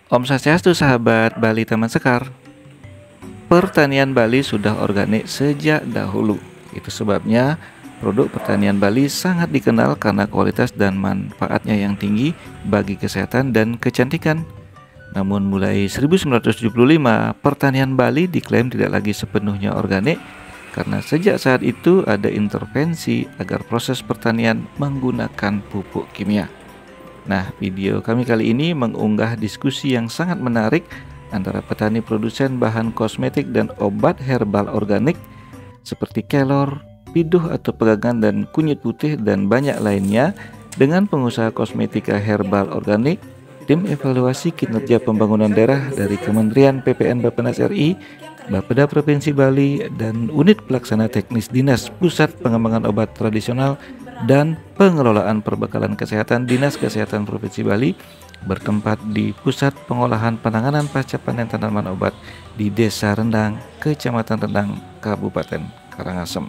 Om Swastiastu sahabat Bali Taman Sekar. Pertanian Bali sudah organik sejak dahulu. Itu sebabnya produk pertanian Bali sangat dikenal karena kualitas dan manfaatnya yang tinggi bagi kesehatan dan kecantikan. Namun mulai 1975, pertanian Bali diklaim tidak lagi sepenuhnya organik karena sejak saat itu ada intervensi agar proses pertanian menggunakan pupuk kimia. Nah, video kami kali ini mengunggah diskusi yang sangat menarik antara petani produsen bahan kosmetik dan obat herbal organik seperti kelor, piduh atau pegangan dan kunyit putih dan banyak lainnya dengan pengusaha kosmetika herbal organik, tim evaluasi kinerja pembangunan daerah dari Kementerian PPN Bappenas RI, Bapeda Provinsi Bali, dan Unit Pelaksana Teknis Dinas Pusat Pengembangan Obat Tradisional dan Pengelolaan Perbekalan Kesehatan Dinas Kesehatan Provinsi Bali bertempat di Pusat Pengolahan Penanganan Pasca Panen Tanaman Obat di Desa Rendang, Kecamatan Rendang, Kabupaten Karangasem.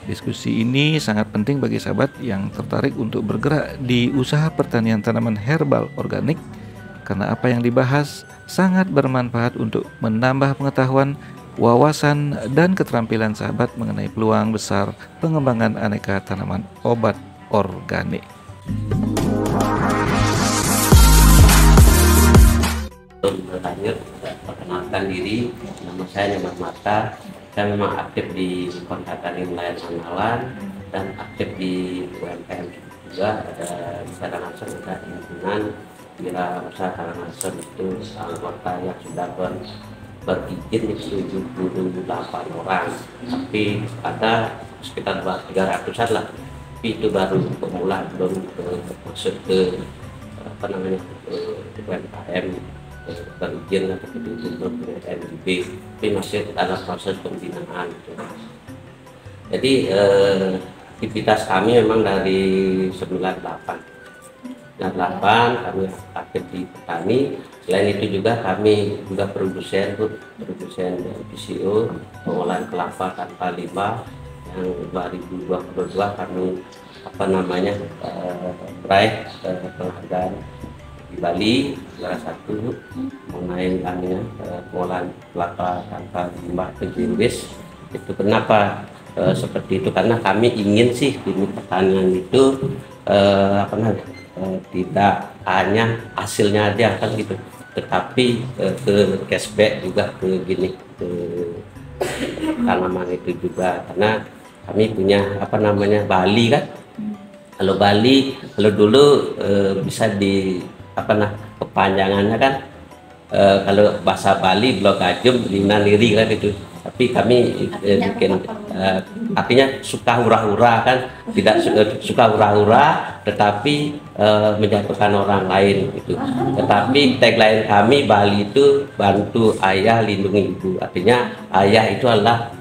Diskusi ini sangat penting bagi sahabat yang tertarik untuk bergerak di usaha pertanian tanaman herbal organik karena apa yang dibahas sangat bermanfaat untuk menambah pengetahuan, wawasan, dan keterampilan sahabat mengenai peluang besar pengembangan aneka tanaman obat organik. Berlanjut, perkenalkan diri, nama saya Nyoman Mata. Saya memang aktif di Kontak Tani Nelayan Andalan dan aktif di UMKM juga. Ada di Karangasem, ada himpunan Wira Usaha Karangasem itu anggota yang sudah berizin 78 orang, tapi ada sekitar 300-an lah. Tapi itu baru pemula, belum masuk ke UMKM berizin atau berizin NGB, tapi masih dalam proses pembinaan. Jadi aktivitas kami memang dari 98 kami aktif di petani. Selain itu juga kami juga produsen PCO, pengolahan kelapa tanpa limbah, yang 2022 kami meraih penghargaan di Bali juara 1 mengenai pengolahan kelapa tanpa limbah PGWS. Itu kenapa seperti itu, karena kami ingin sih di pertanian itu tidak hanya hasilnya aja kan gitu, tetapi ke cashback juga ke tanaman itu juga, karena kami punya Bali kan. Kalau Bali, kalau dulu bisa kepanjangannya kan, kalau bahasa Bali blok ajum lina liri kan itu, tapi kami bikin artinya suka hura-hura kan, tidak suka hura-hura tetapi menjatuhkan orang lain itu. Tetapi tagline kami Bali itu bantu ayah lindungi ibu, artinya ayah itu adalah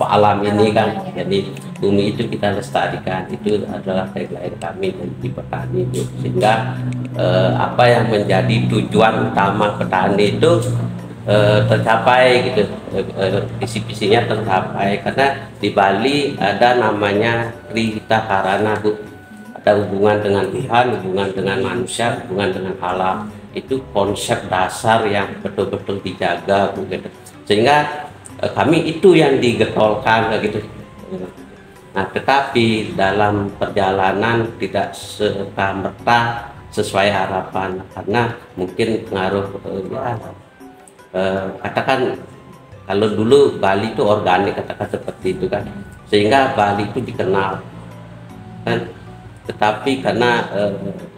alam ini kan, jadi bumi itu kita lestarikan, itu adalah tagline kami di petani itu. Sehingga apa yang menjadi tujuan utama petani itu tercapai gitu, visi-visinya tercapai, karena di Bali ada namanya Trihita Karana, Bu. Ada hubungan dengan Tuhan, hubungan dengan manusia, hubungan dengan alam. Itu konsep dasar yang betul-betul dijaga, Bu, gitu. Sehingga kami itu yang digetolkan gitu. Nah, tetapi dalam perjalanan tidak serta-merta sesuai harapan, karena mungkin pengaruh katakan kalau dulu Bali itu organik, katakan seperti itu kan, sehingga Bali itu dikenal kan. Tetapi karena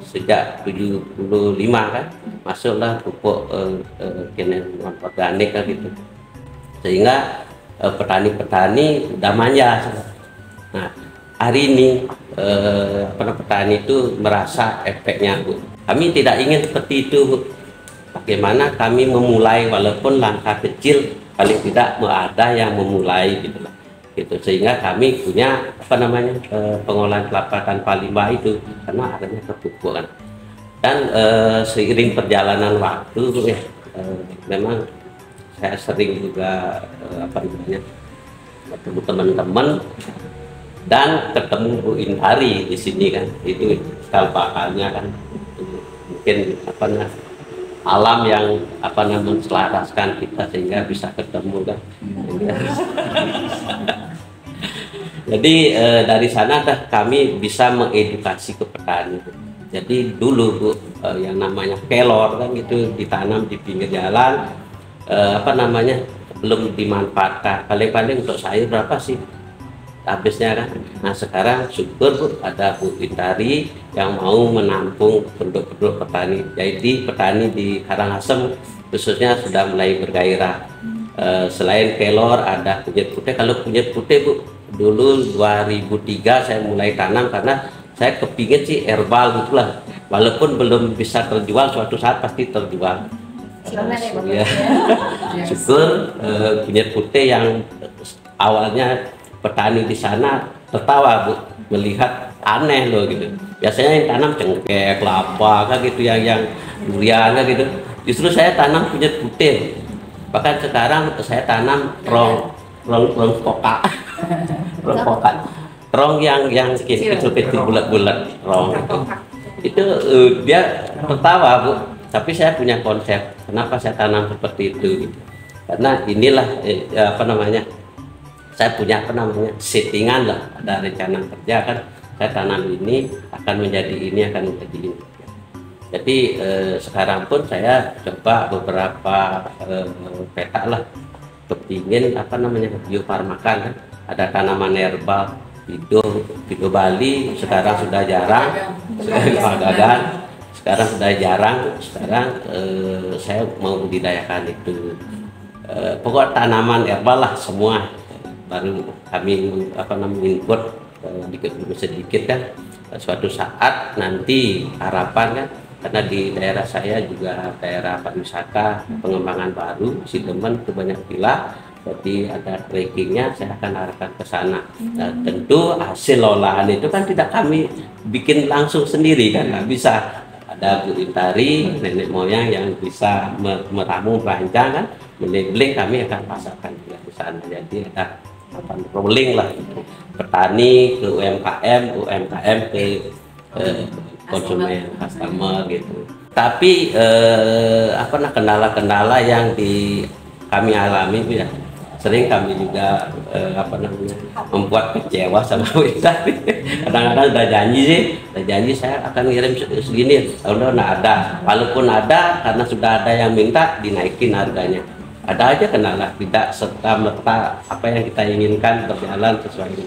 sejak 75 kan masuklah pupuk non organik kan gitu, sehingga petani-petani udah manja. Nah, hari ini petani itu merasa efeknya, Bu. Kami tidak ingin seperti itu, Bu. Bagaimana kami memulai, walaupun langkah kecil, paling tidak ada yang memulai gitu, sehingga kami punya pengolahan kelapa tanpa limbah itu, karena adanya pupuk kan. Dan seiring perjalanan waktu memang saya sering juga ketemu teman-teman dan ketemu Bu Indari di sini kan, itu cikal bakalnya kan, mungkin alam yang apa namanya selaraskan kita sehingga bisa ketemu kan. Jadi dari sana kami bisa mengedukasi ke petani. Jadi dulu Bu, yang namanya kelor kan itu ditanam di pinggir jalan, apa namanya belum dimanfaatkan. Paling-paling untuk sayur berapa sih habisnya kan. Nah sekarang syukur Bu ada Bu Intari yang mau menampung produk-produk petani. Jadi petani di Karangasem khususnya sudah mulai bergairah. Selain kelor ada kunyit putih. Kalau kunyit putih Bu, dulu 2003 saya mulai tanam karena saya kepingin sih herbal gitulah. Walaupun belum bisa terjual, suatu saat pasti terjual. Ya. Syukur kunyit putih yang awalnya petani di sana tertawa Bu, melihat aneh loh gitu. Biasanya yang tanam cengkeh, kelapa kan gitu, yang durian kan gitu. Justru saya tanam kunyit putih. Bahkan sekarang saya tanam rong koka, rong koka, rong yang kecil-kecil bulat-bulat rong itu dia tertawa Bu. Tapi saya punya konsep kenapa saya tanam seperti itu gitu. Karena inilah apa namanya, saya punya apa namanya settingan lah, ada rencana kerja kan, saya tanam ini akan menjadi ini, akan menjadi ini. Jadi sekarang pun saya coba beberapa peta lah, kepingin apa namanya bio farmakan kan, ada tanaman herbal Pido Bali sekarang sudah jarang, sekarang sudah jarang. Sekarang saya mau budidayakan itu, pokok tanaman herbal lah semua. Baru kami apa namanya input sedikit kan, suatu saat nanti harapan kan, karena di daerah saya juga daerah pariwisata pengembangan baru Sidemen itu banyak villa, jadi ada trackingnya, saya akan arahkan ke sana. Nah, tentu hasil olahan itu kan tidak kami bikin langsung sendiri kan, nggak bisa. Ada Bu Intari nenek moyang yang bisa meramu merancang kan, melabeling, kami akan pasarkan juga di sana. Jadi ada rolling lah, petani ke UMKM, UMKM ke konsumen, customer gitu. Tapi apa nah kendala-kendala yang kami alami Bu ya, sering kami juga apa namanya membuat kecewa sama Intari. Kadang-kadang udah janji saya akan ngirim segini, tahun nggak ada. Walaupun ada, karena sudah ada yang minta dinaikin harganya. Ada aja kendala, tidak serta merta apa yang kita inginkan berjalan sesuai.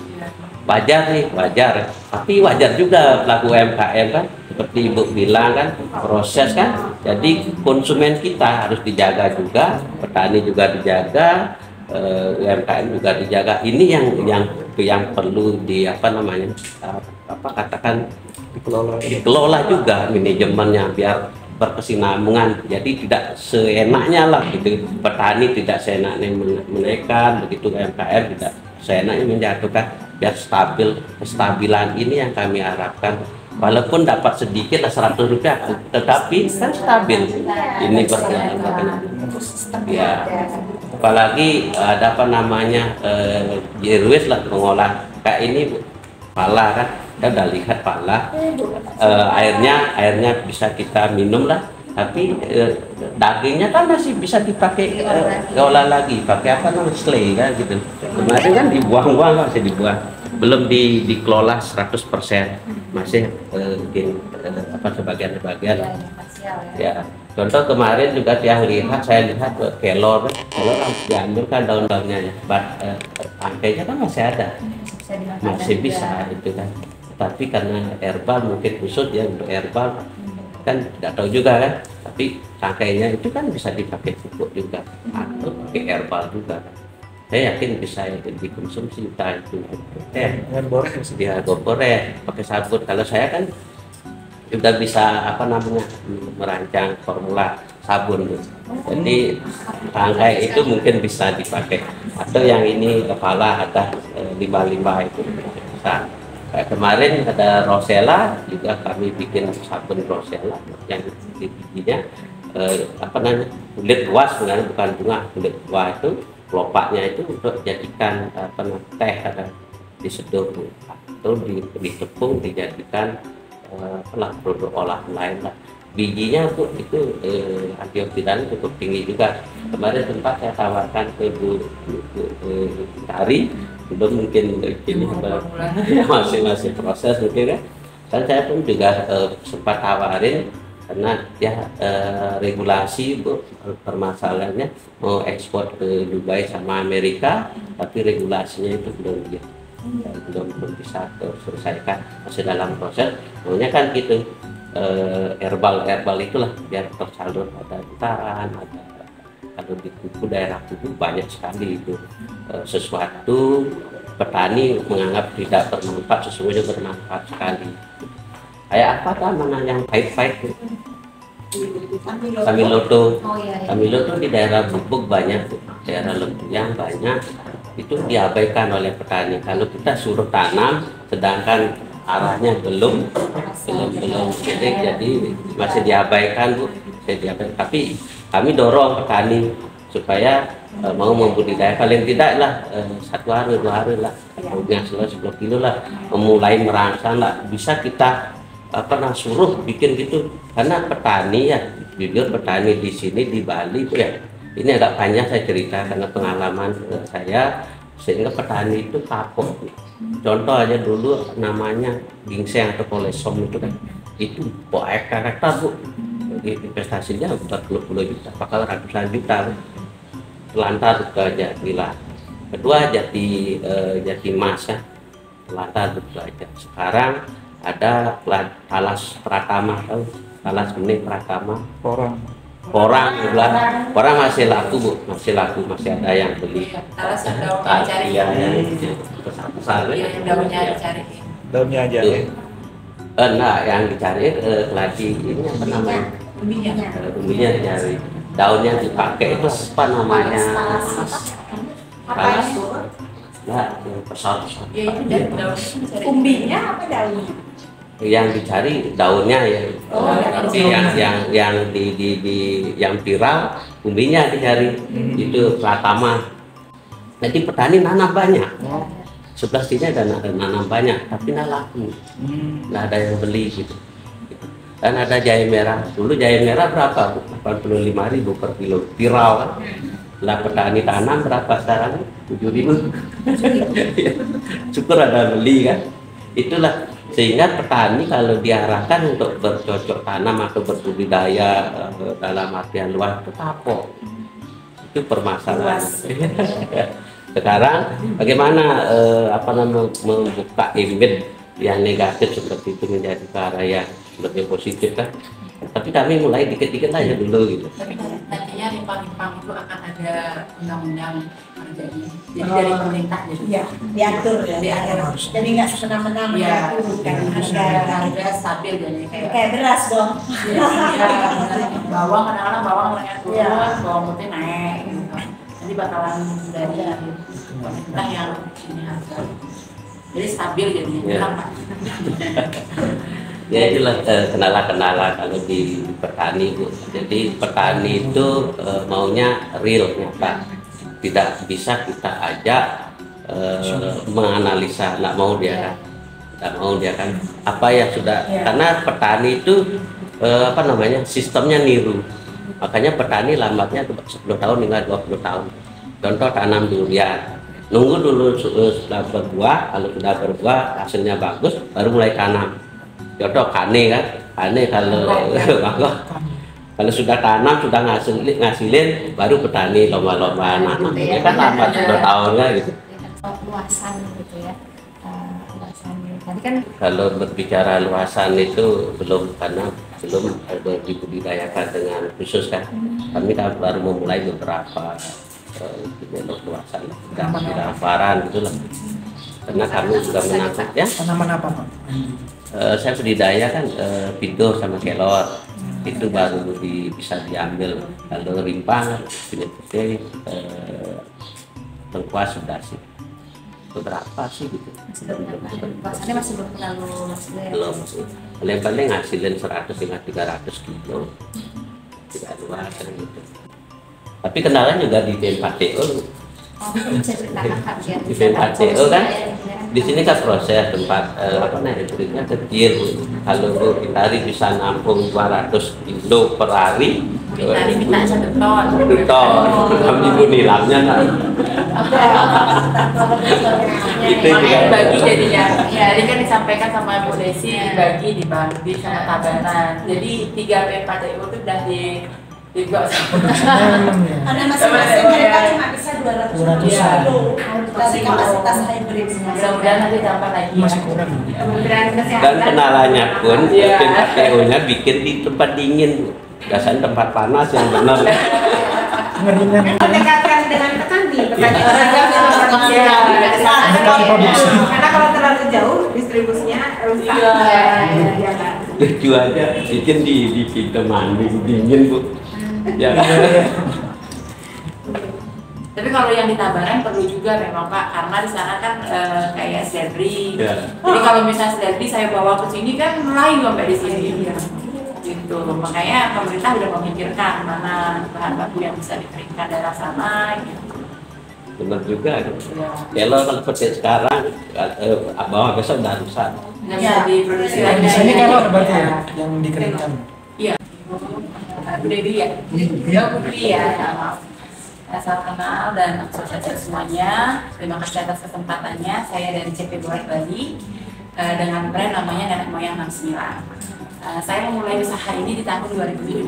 Wajar nih, wajar. Tapi wajar juga pelaku UMKM kan, seperti Ibu bilang kan, proses kan. Jadi konsumen kita harus dijaga juga, petani juga dijaga, UMKM juga dijaga. Ini yang perlu di apa namanya, apa katakan dikelola juga manajemennya biar berkesinambungan. Jadi tidak seenaknya lah gitu, petani tidak seenaknya menaikkan, begitu UMKM tidak seenaknya menjatuhkan. Biar stabil, kestabilan ini yang kami harapkan. Walaupun dapat sedikit lah 100 rupiah, tetapi kan stabil. Ini berjalan ya. Apalagi ada apa namanya Jirwis lah mengolah kayak ini pala kan, kita udah lihat pala, airnya bisa kita minum lah, tapi dagingnya kan masih bisa dipakai diolah lagi, pakai apa namanya selai kan gitu. Kemarin kan dibuang-buang, masih dibuang, belum dikelola 100%, masih apa sebagian ya. Contoh kemarin juga saya lihat kelor harus diambil kan daun-daunnya ya, tangkainya kan masih ada, masih bisa itu kan. Tapi karena herbal mungkin khusus ya, untuk herbal kan tidak tahu juga kan, tapi tangkainya itu kan bisa dipakai pupuk juga atau pakai herbal juga. Saya yakin bisa dikonsumsi, entah itu dia goreng pakai sabun. Kalau saya kan sudah bisa apa namanya merancang formula sabun gitu. Jadi tangkai itu mungkin bisa dipakai, atau yang ini kepala ada limbah-limbah itu bisa. Kayak kemarin ada Rosella juga, kami bikin sabun Rosella yang di giginya apa namanya kulit buah, sebenarnya bukan bunga, kulit buah itu kelopaknya itu untuk jadikan apa namanya teh, ada diseduh atau ditepung dijadikan produk olahan lain lah. Bijinya tuh itu antioksidan cukup tinggi juga. Kemarin sempat saya tawarkan ke Bu Tari, belum mungkin ini masih proses mungkin kan. Dan saya pun juga sempat tawarin karena ya regulasi Bu, permasalahannya mau ekspor ke Dubai sama Amerika, tapi regulasinya itu belum bisa terselesaikan, masih dalam proses. Maunya kan gitu, herbal itulah biar tersalur, ada hutan, ada kalau di kuku daerah kuku banyak sekali itu sesuatu petani menganggap tidak bermanfaat, sesungguhnya bermanfaat sekali. Kayak apa namanya yang pahit-pahit tuh? Samiloto. Samiloto di daerah Bubuk banyak, daerah Lempuyang banyak. Itu diabaikan oleh petani. Kalau kita suruh tanam, sedangkan arahnya belum jadi masih diabaikan Bu. Tapi kami dorong petani supaya mau membudidaya, paling tidak lah 1 hari 2 hari lah, punya 10 kilo lah, memulai merangsang lah, bisa kita suruh bikin gitu. Karena petani ya, jujur petani di sini di Bali ya, ini agak panjang saya cerita karena pengalaman saya, sehingga petani itu kapok. Contoh aja dulu namanya ginseng atau kolesom itu kan, itu hektar Bu, investasinya berpuluh-puluh juta, bakal ratusan juta. Telantar ke Jatilah, kedua Jati Mas kan, telantar belajar. Sekarang ada Talas Pratama, tahu Talas Benih Pratama, Porang masih laku Bu, masih ada yang beli. Talas yang daunnya dicari. Daunnya dicari. Daunnya aja. Nah, yang dicari keladi ini apa namanya? Umbinya dicari. Daunnya dipakai itu apa namanya? Talas. Nah, besar. Ya itu daun. Umbinya apa daunnya? Yang dicari daunnya ya. Tapi yang yang viral umbinya dicari. Itu Pratama. Jadi petani nanam banyak. Sebelah sini ada nanam banyak, tapi nggak laku. Nggak ada yang beli gitu. Dan ada jahe merah. Dulu jahe merah berapa? 85.000 per kilo. Viral kan? Lah petani tanam berapa sekarang? 7.000. Syukur ada beli kan? Itulah, sehingga petani kalau diarahkan untuk bercocok tanam atau berbudidaya dalam artian luas itu kapok. Itu permasalahan. Sekarang bagaimana membuka image yang negatif seperti itu menjadi ke arah yang lebih positif kan? Tapi kami mulai dikit-dikit aja dulu gitu. Tapi nantinya rimpang-rimpang itu akan ada undang-undang terjadi. Jadi dari pemerintah jadi Ya, diatur ya. Jadi nggak semena-mena mengaturkan harga stabil jadi kayak beras dong. Bawang kadang-kadang bawang naik turun, Iya. bawang putih naik gitu. Jadi bakalan dari pemerintah yang ini harga. Jadi stabil jadinya. Ya. Ya itulah kendala-kendala kalau di petani Bu. Jadi petani itu maunya real nyata, tidak bisa kita ajak menganalisa, nggak mau dia kan apa yang sudah, karena petani itu sistemnya niru, makanya petani lambatnya 10 tahun hingga 20 tahun. Contoh tanam durian, nunggu dulu sudah berbuah, kalau sudah berbuah hasilnya bagus baru mulai tanam. Contoh kane kan, kalau sudah tanam sudah ngasilin baru petani lomba-lomba nanam. Ya kan lambat 10 tahun kan gitu. Luasan gitu ya. Luasan. Tadi kan Kalau berbicara luasan itu belum, karena belum ada dibudidayakan dengan khusus kan. Kami kan baru memulai beberapa luasan, tidak hamparan gitu lah. Karena kami juga menangkap ya. Tanaman apa Pak? Saya budidaya kan pidor sama kelor, itu baru bisa diambil. Kalau rimpang punya putih, lengkuas sudah sih beberapa sih gitu. luasannya masih belum terlalu luas ya. Belum, paling ngasilin 100 hingga 300 kilo, tidak luas kan gitu. Tapi kenalan juga di BMPTO. Bisa ceritakan Kak ya. Di BMPTO kan, di sini kan proses tempat hibridnya kecil. Kalau Bu Kitari bisa nampung 200 kilo per hari, minta 1 ton. Kami ibu nilainya kan. Itu juga Bagi jadinya. Ya, tadi kan disampaikan sama Bu Desi dibagi sama tabanan. Jadi 3 PPTU itu udah dibuat Karena masing-masing mereka cuma bisa 200 Iya. dari kapasitas hybrid. Mudah-mudahan nanti tambah lagi. Masih kurang. Kementerian dan Kesehatan. kenalannya pun Iya. PPTU-nya bikin di tempat dingin. Biasanya tempat panas yang benar. Mendekatkan dengan petani. Petani Iya. Iya. Karena kalau terlalu jauh distribusinya rusak. Iya. Lucu aja bikin di pintu mandi dingin Bu. Ya. Tapi kalau yang di Tabanan perlu juga memang Pak, karena di sana kan kayak sledri. Ya. Jadi kalau misalnya sledri saya bawa ke sini kan layu sampai di sini. Gitu. Makanya pemerintah udah memikirkan mana bahan baku yang bisa dikeringkan daerah sana. Gitu. Benar juga. Ya. Kalau seperti sekarang bawah besok udah rusak. Nggak bisa diproduksi Ya, lagi. di sini kalau ada berarti ya yang dikeringkan. Iya. Bu Dewi ya? Iya. Bu Dewi ya, maaf. Salam kenal dan sukses semuanya. Terima kasih atas kesempatannya. Saya dari CP Boret Bali dengan brand namanya Nenek Moyang 69. Saya memulai usaha ini di tahun 2017,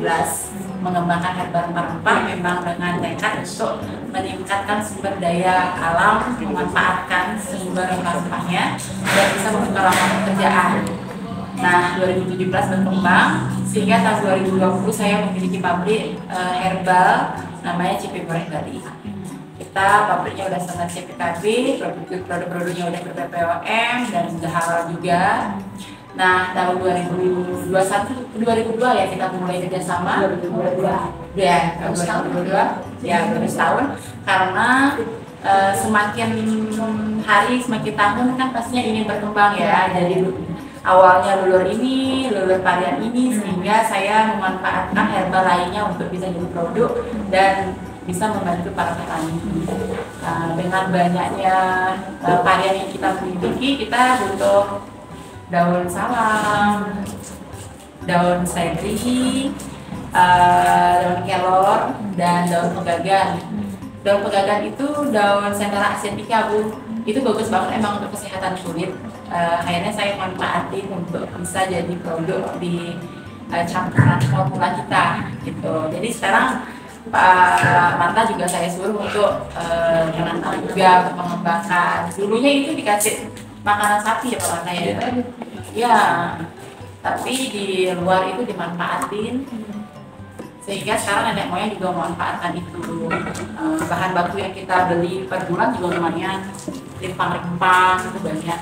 mengembangkan herbal rempah-rempah memang dengan tekad untuk meningkatkan sumber daya alam, memanfaatkan sumber rempah-rempahnya dan bisa membuka lapangan pekerjaan. Nah, 2017 berkembang sehingga tahun 2020 saya memiliki pabrik herbal namanya CP Boret Bali. Kita pabriknya udah standar CPKB, produk-produknya udah ber-BPOM dan udah halal juga. Nah, tahun 2002 ya kita mulai kerjasama. 2022 ya, 2022 ya, baru setahun karena semakin hari semakin tahun kan pastinya ingin berkembang ya. Jadi awalnya lulur varian ini sehingga saya memanfaatkan herbal lainnya untuk bisa jadi produk dan bisa membantu para petani. Dengan banyaknya varian yang kita miliki, kita butuh daun salam, daun seledri, daun kelor, dan daun pegagan. Daun pegagan itu daun Centella asiatica Bu. Itu bagus banget emang untuk kesehatan kulit. Akhirnya saya manfaatin untuk bisa jadi produk di campuran formula kita gitu. Jadi sekarang Pak Marta juga saya suruh untuk menantang juga untuk mengembangkan. Dulunya itu dikasih makanan sapi ya Pak Marta ya. Ya, tapi di luar itu dimanfaatin. Sehingga sekarang nenek moyang juga memanfaatkan itu. Bahan baku yang kita beli per bulan juga lumayan. Rempah-rempah itu banyak.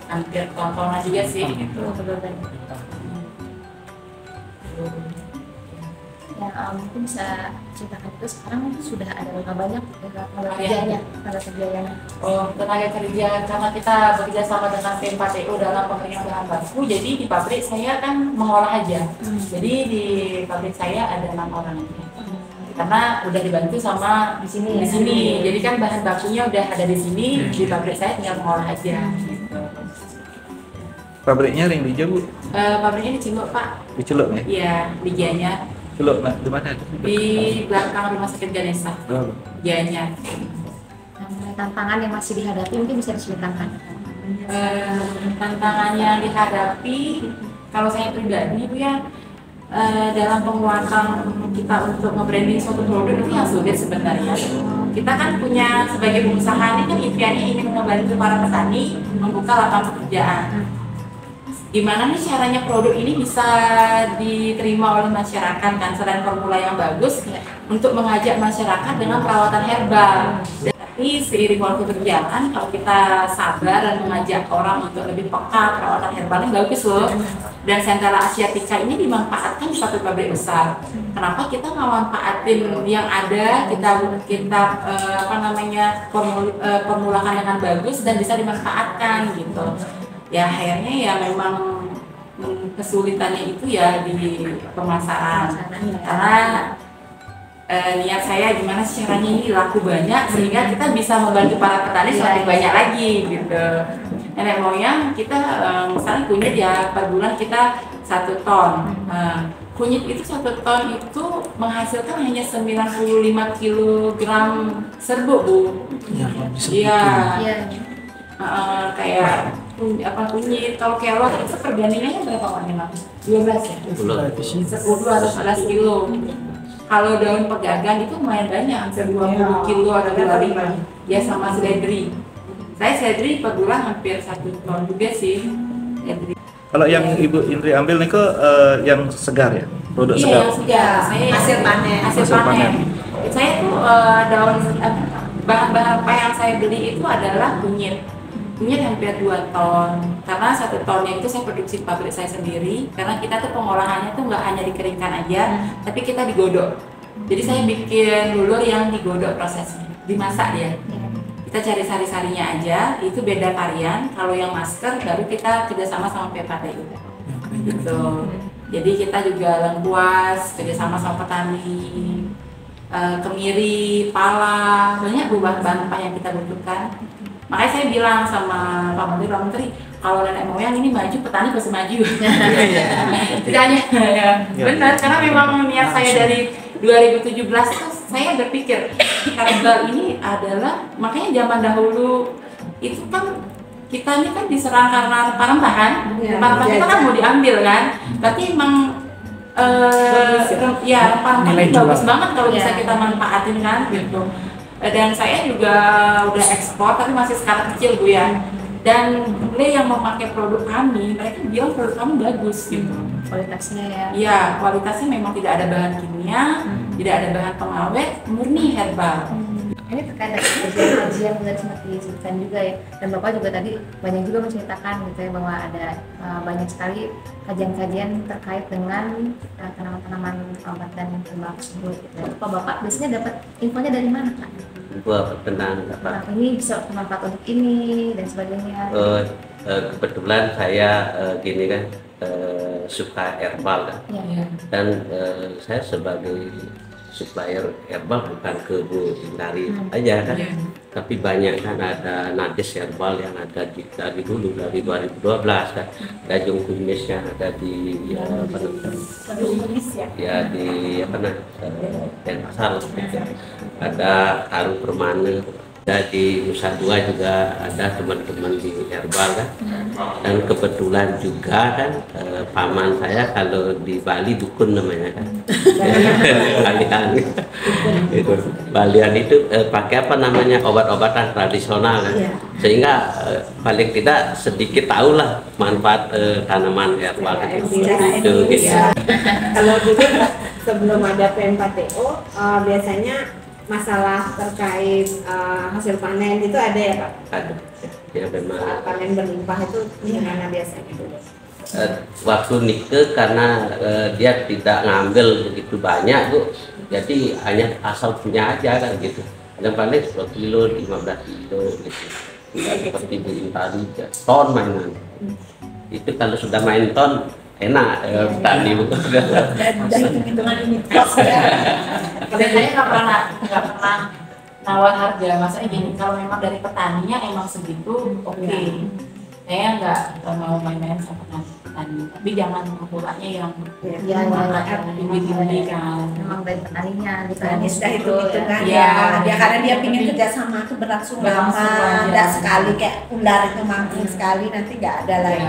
Hampir tontonan juga sih gitu. Ya, mungkin bisa ceritakan itu sekarang sudah ada berapa banyak tenaga kerjanya. Oh, tenaga kerja karena kita bekerja sama dengan P4TU dalam pemerintahan bahan baku. Jadi di pabrik saya kan mengolah aja. Jadi di pabrik saya ada 6 orang aja. Karena udah dibantu sama di sini. Jadi kan bahan bakunya udah ada di sini, di pabrik saya tinggal mengolah aja. Gitu. Pabriknya ring di Bu? Pabriknya di Ciluk Pak. Di Celuk ya? Iya, di Gianyar. Celuk di mana itu? Di belakang rumah sakit Ganesha. Oh. Gianyar. Tantangan yang masih dihadapi mungkin bisa diceritakan. Tantangan yang dihadapi kalau saya pribadi itu ya dalam penguatan kita untuk nge-branding suatu produk itu yang sulit sebenarnya. Kita kan punya sebagai pengusaha ini kan impiannya ingin membantu para petani membuka lapangan pekerjaan. Gimana nih caranya produk ini bisa diterima oleh masyarakat kan selain formula yang bagus untuk mengajak masyarakat dengan perawatan herbal. Tapi seiring waktu berjalan, kalau kita sabar dan mengajak orang untuk lebih peka perawatan herbalnya bagus loh. Dan Centella asiatica ini dimanfaatkan di satu pabrik besar. Kenapa kita nggak manfaatin yang ada, kita formulakan dengan bagus dan bisa dimanfaatkan gitu. Ya akhirnya ya memang kesulitannya itu ya di pemasaran karena niat saya gimana sih caranya ini laku banyak sehingga kita bisa membantu para petani semakin banyak lagi gitu. Nenek moyang kita misalnya kunyit ya per bulan kita 1 ton. kunyit itu 1 ton itu menghasilkan hanya 95 kilogram serbuk, Bu. Ya, kalau bisa Iya. Iya. Kayak kunyit. Kalau kelor itu perbandingannya berapa Pak memang? 12 ya? 10 atau 11 kilo. Kalau daun pegagan itu lumayan banyak, hampir 20 kilo atau 25. Ya sama seledri. Saya seledri per bulan hampir 1 ton juga sih. Seledri. Kalau yang Ibu Indri ambil nih yang segar ya, produk Iya, segar. yang segar. Saya Hasil panen. Hasil Hasil panen. panen. Saya tuh daun bahan-bahan apa yang saya beli itu adalah kunyit. Kunyit hampir 2 ton. Karena 1 tonnya itu saya produksi di pabrik saya sendiri. Karena kita tuh pengolahannya tuh nggak hanya dikeringkan aja, tapi kita digodok. Jadi saya bikin lulur yang digodok prosesnya, dimasak dia. Kita cari sari-sarinya aja, itu beda varian. Kalau yang masker baru kita kerjasama sama PPTU. Gitu. Jadi kita juga lengkuas, kerjasama sama petani, kemiri, pala, banyak bahan-bahan yang kita butuhkan. Makanya saya bilang sama Pak Menteri, kalau nenek moyang ini maju, petani pasti maju. Tidak hanya, ya, benar, karena memang niat saya dari 2017 tuh saya berpikir herbal ini adalah, makanya zaman dahulu itu kan kita ini kan diserang karena rempah-rempah kan, rempah-rempah kita kan mau diambil kan, berarti emang ya rempah-rempah itu bagus banget kalau bisa kita manfaatin kan gitu. Dan saya juga udah ekspor tapi masih skala kecil Bu ya. Dan bule yang memakai produk kami, mereka bilang produk kami bagus gitu. Kualitasnya ya. Iya, kualitasnya memang tidak ada bahan kimia, tidak ada bahan pengawet, murni herbal. Ini terkait dengan kajian yang seperti disebutkan juga ya, dan Bapak juga tadi banyak juga menceritakan gitu ya, bahwa ada banyak sekali kajian-kajian terkait dengan tanaman-tanaman obat dan herbal tersebut gitu. Bapak biasanya dapat infonya dari mana Pak? Tentang apa? Nah, ini bisa bermanfaat untuk ini dan sebagainya. Kebetulan saya gini kan, suka herbal kan, Iya. dan saya sebagai supplier herbal bukan ke Bu Indari aja kan, tapi banyak kan, ada Nades herbal yang ada dari dulu, dari 2012 kan, ada Jung Kumisnya ada di apa namanya, ya di apa namanya, Denpasar gitu. Ada Karung Permana, ada di Nusa Dua juga ada teman-teman di herbal kan, dan kebetulan juga kan paman saya kalau di Bali dukun namanya kan, Balian itu, Balian itu pakai apa namanya, obat-obatan tradisional kan, sehingga paling tidak sedikit tahulah manfaat tanaman herbal itu gitu. Kalau dulu sebelum ada PMKTO biasanya masalah terkait hasil panen itu ada ya Pak? Ada, ya memang. Panen berlimpah itu gimana biasanya dulu? Waktu nikah karena dia tidak ngambil begitu banyak Bu, jadi hanya asal punya aja kan gitu. Yang paling 10 kilo, 15 kilo gitu. Tidak seperti Bu Intari, ton mainan. Itu kalau sudah main ton enak petani Bu. Dan hitung-hitungan ini kos ya. Dan saya nggak pernah nawar harga. Maksudnya gini, kalau memang dari petaninya emang segitu, oke. Saya nggak mau main-main sama petani, tapi jangan pulanya yang tinggi-tinggi kan. Memang dari petaninya gitu. Petani sudah hitung-hitungan Iya. ya. Karena dia ingin kerjasama itu berlangsung lama, aja. tidak sekali kayak ular itu mangkring sekali nanti nggak ada lagi.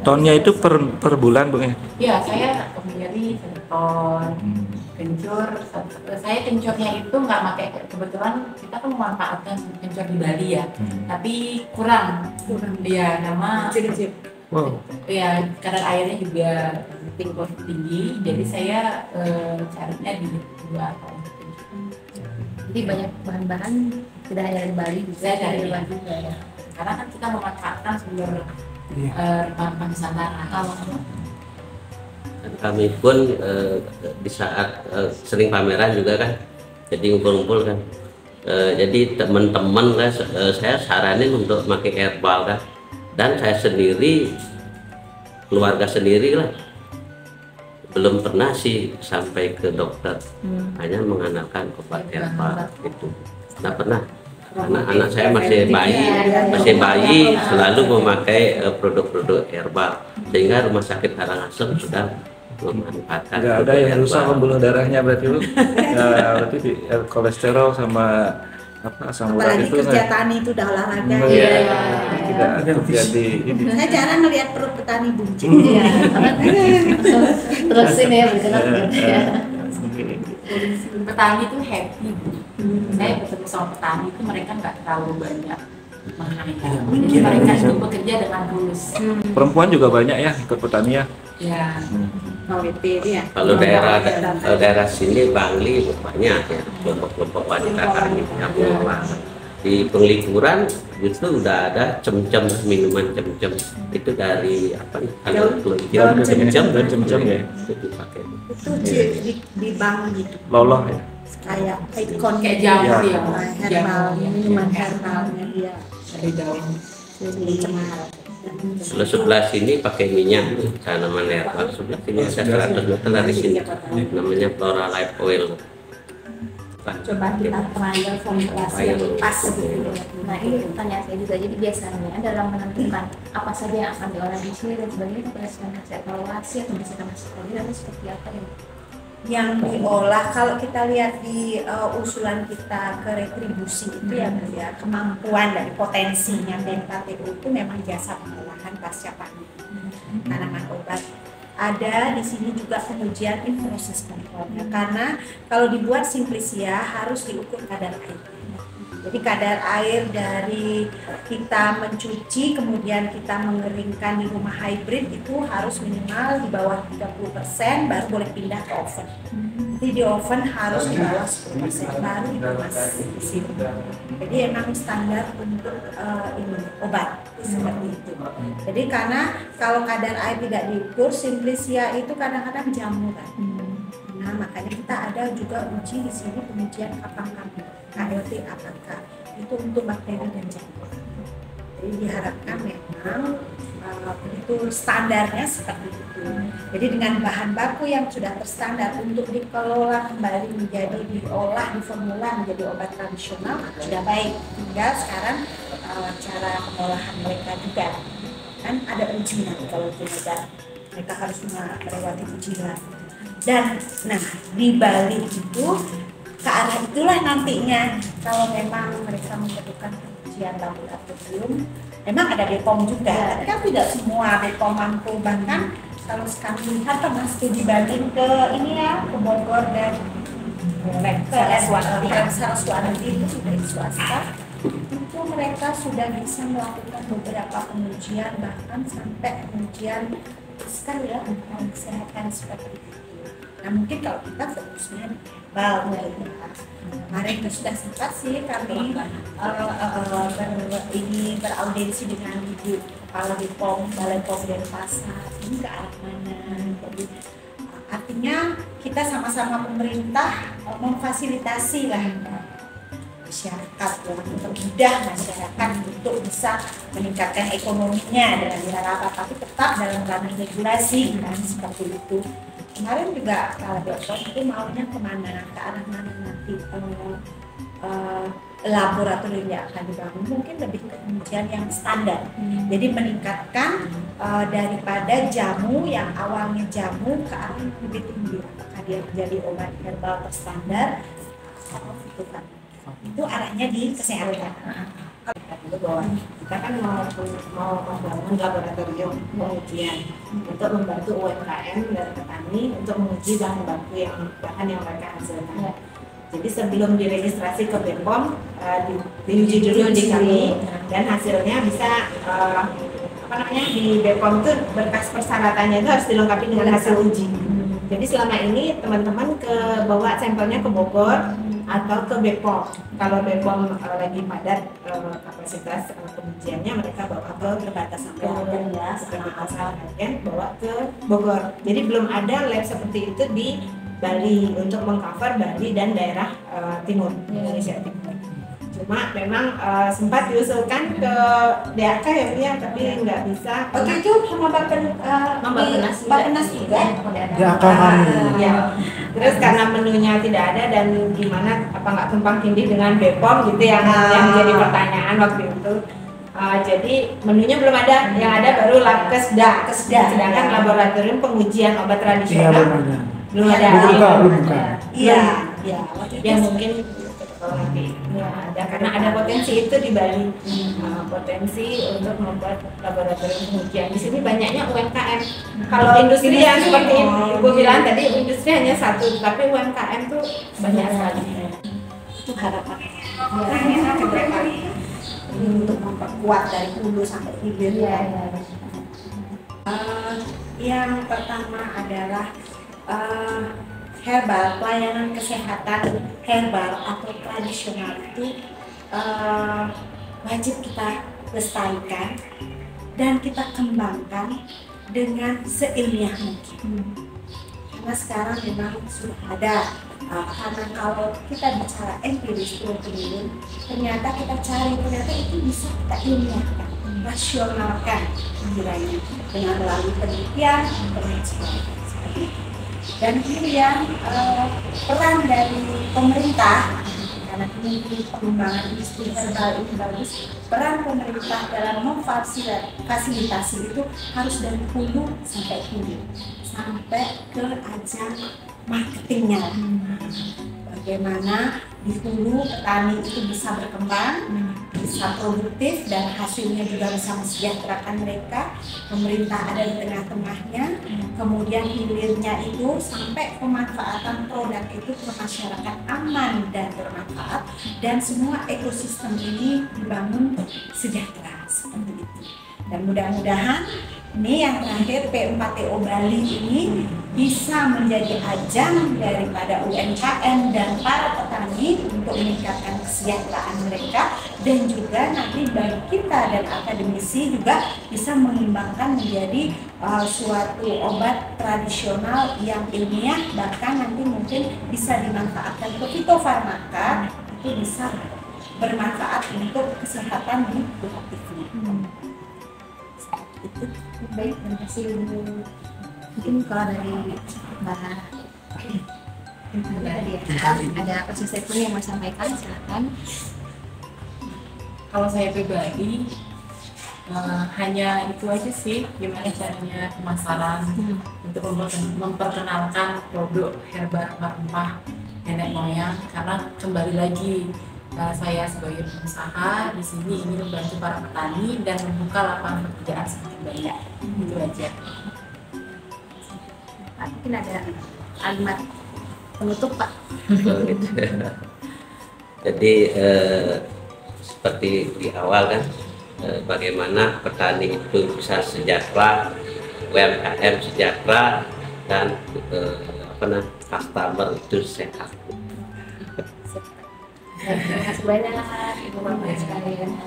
Tonnya itu per bulan Bu ya? Iya, saya kemiri 1 ton. Kencur, saya kencurnya itu nggak pakai, kebetulan kita kan memanfaatkan kencur di Bali ya, tapi kurang, ya karena Kecil-kecil. Wow. ya kadar airnya juga tinggi, jadi saya carinya di luar. Jadi banyak bahan-bahan tidak hanya dari Bali, bisa Saya dari dari luar luar. juga ya. Karena kan kita memanfaatkan sumber rempah Nusantara. Dan kami pun di saat sering pameran juga kan, jadi ngumpul-ngumpul kan, jadi teman-teman kan, saya saranin untuk pakai herbal kan, dan saya sendiri, keluarga sendiri lah, belum pernah sih sampai ke dokter, hanya mengandalkan obat herbal itu, nggak pernah. Anak-anak saya masih bayi selalu memakai produk-produk herbal, sehingga Rumah Sakit Karangasem sudah memanfaatkan. Nggak ada yang rusak pembuluh darahnya berarti lu. Berarti kolesterol sama asam urat Apalagi itu kerja tani itu udah olahraga. Iya, tidak terjadi ini. Saya jarang ngelihat perut petani buncit. Iya. Terus ini ya bergerak gitu ya. Petani itu happy. Saya bertemu sama petani itu mereka nggak terlalu banyak menghayal. Jadi mereka itu bekerja dengan tulus. Perempuan juga banyak ya ikut petani ya. Ya. Kalau daerah sini Bangli banyak ya kelompok-kelompok wanita tani yang mengolah. Di penglipuran justru udah ada cem-cem, minuman cem-cem itu dari apa nih? Kalau cem-cem ya. Itu dipakai. Itu di bank gitu. Loloh ya. Kayak ikon Kayak jamu dia. ya. Herbal, Jamu, ya. minuman herbalnya dia. Dari daun. Jadi cemar. Kalau sebelah sini pakai minyak tanaman herbal, sebelah sini ada 100 meter dari sini namanya Flora Life Oil. Coba kita trial formulasi yang pas gitu. Nah ini pertanyaan saya juga, jadi biasanya dalam menentukan apa saja yang akan diolah di sini dan sebagainya berdasarkan hasil evaluasi atau berdasarkan hasil audit atau seperti apa ya? Yang diolah kalau kita lihat di usulan kita ke retribusi itu ya kemampuan dari potensinya BNPTU itu memang jasa pengolahan pasca panen tanaman obat. Ada di sini juga pengujian in proses kontrolnya karena kalau dibuat simplisia harus diukur kadar air. Jadi kadar air dari kita mencuci kemudian kita mengeringkan di rumah hybrid itu harus minimal di bawah 30% baru boleh pindah ke oven. Jadi di oven harus di bawah 10% baru dikemas di sini. Jadi emang standar untuk ini obat seperti itu. Jadi karena kalau kadar air tidak diukur, simplisia itu kadang-kadang jamu kan. Nah makanya kita ada juga uji di sini pengujian kapang-kapang KLT AKK itu untuk bakteri dan jamur. Jadi diharapkan memang itu standarnya seperti itu. Jadi dengan bahan baku yang sudah terstandar untuk dikelola kembali menjadi diolah di formula menjadi obat tradisional sudah baik. Tinggal sekarang cara pengolahan mereka juga kan ada ujian kalau tidak mereka harus melewati ujian. Dan nah di Bali itu ke arah itulah nantinya kalau memang mereka membutuhkan ujian laboratorium memang ada BPOM juga, tapi kan tidak semua BPOM mampu. Bahkan kalau kami lihat pernah studi banding ke ini ya ke Bogor dan ke Saraswati itu sudah di swasta itu mereka sudah bisa melakukan beberapa pengujian bahkan sampai pengujian sekali ya tentang kesehatan seperti itu. Nah mungkin kalau kita fokusnya kemarin itu sudah sempat sih kami beraudiensi dengan Ibu Kepala BPOM Balai POM Denpasar ini ke arah mana. Jadi artinya kita sama-sama pemerintah memfasilitasi lah masyarakat untuk mudah masyarakat untuk bisa meningkatkan ekonominya dengan cara tapi tetap dalam ranah regulasi kan seperti itu. Kemarin juga kalau BPOM itu maunya kemana, ke arah mana nanti laboratorium yang akan dibangun mungkin lebih ke pengujian yang standar. Jadi meningkatkan daripada jamu yang awalnya jamu ke arah yang lebih tinggi. Apakah dia menjadi obat herbal terstandar atau fitokan. Itu arahnya di kesehatan. Bahwa kita kan mau membangun laboratorium pengujian untuk membantu UMKM dan petani untuk menguji bahan baku bahan yang mereka hasilkan. Jadi sebelum diregistrasi ke BPOM diuji dulu di kami dan hasilnya bisa di BPOM itu berkas persyaratannya itu harus dilengkapi dengan hasil uji. Jadi selama ini teman-teman bawa sampelnya ke Bogor atau ke BPOM. Kalau BPOM lagi padat kapasitas pengujiannya mereka bawa ke perbatasan Banten ya, seperti asal agen bawa ke Bogor. Jadi belum ada lab seperti itu di Bali untuk mengcover Bali dan daerah timur Indonesia Timur. Cuma memang sempat diusulkan ke DAK ya, tapi nggak bisa. Oke itu sama Bappenas juga. DAK kami. Ya. Terus karena menunya tidak ada dan gimana apa nggak tumpang tindih dengan BPOM gitu yang jadi pertanyaan waktu itu. Jadi menunya belum ada, yang ada baru lab kesda. Sedangkan laboratorium pengujian obat Iya, tradisional belum ada. belum ada. Belum buka. Iya, waktu itu yang mungkin kalau nanti ada, karena ada potensi itu di Bali. Potensi untuk membuat laboratorium pengujian. Di sini banyaknya UMKM. Kalau industri yang seperti Ibu bilang tadi, industri hanya satu, tapi UMKM tuh banyak sekali. itu harapan ke depan untuk memperkuat dari hulu sampai hilir. Yang pertama adalah herbal, pelayanan kesehatan herbal atau tradisional itu wajib kita lestarikan dan kita kembangkan dengan seilmiah mungkin. Karena sekarang memang sudah ada, karena kalau kita bicara empiris turun-temurun, ternyata kita cari, ternyata itu bisa kita ilmiahkan, rasionalkan kiranya dengan melalui penelitian dan sebagainya. Dan kemudian peran dari pemerintah, karena ini pengembangan industri herbal ini bagus, peran pemerintah dalam memfasilitasi itu harus dari hulu sampai hilir, sampai ke ajang marketingnya. Bagaimana di hulu petani itu bisa berkembang, bisa produktif dan hasilnya juga bisa mensejahterakan mereka. Pemerintah ada di tengah-tengahnya, kemudian hilirnya itu sampai pemanfaatan produk itu ke masyarakat aman dan bermanfaat, dan semua ekosistem ini dibangun sejahtera seperti itu. Dan mudah-mudahan ini yang terakhir P4TO Bali ini bisa menjadi ajang daripada UMKM dan para petani untuk meningkatkan kesejahteraan mereka, dan juga nanti bagi kita dan akademisi juga bisa mengembangkan menjadi suatu obat tradisional yang ilmiah, bahkan nanti mungkin bisa dimanfaatkan ke fitofarmaka, itu bisa bermanfaat untuk kesehatan di produktifnya. Itu Baik, terima kasih Ibu. Mungkin kalau dari Mbak tadi ada closing statement yang mau sampaikan, silakan. Kalau saya pribadi hanya itu aja sih, gimana caranya pemasaran untuk memperkenalkan produk herbal rempah nenek moyang, karena kembali lagi saya sebagai pengusaha di sini ingin membantu para petani dan membuka lapangan pekerjaan semakin banyak. Itu aja. Mungkin ada kalimat penutup, Pak. Jadi seperti di awal kan, bagaimana petani itu bisa sejahtera, UMKM sejahtera, dan customer itu sehat. Terima kasih banyak Ibu Bapak sekalian.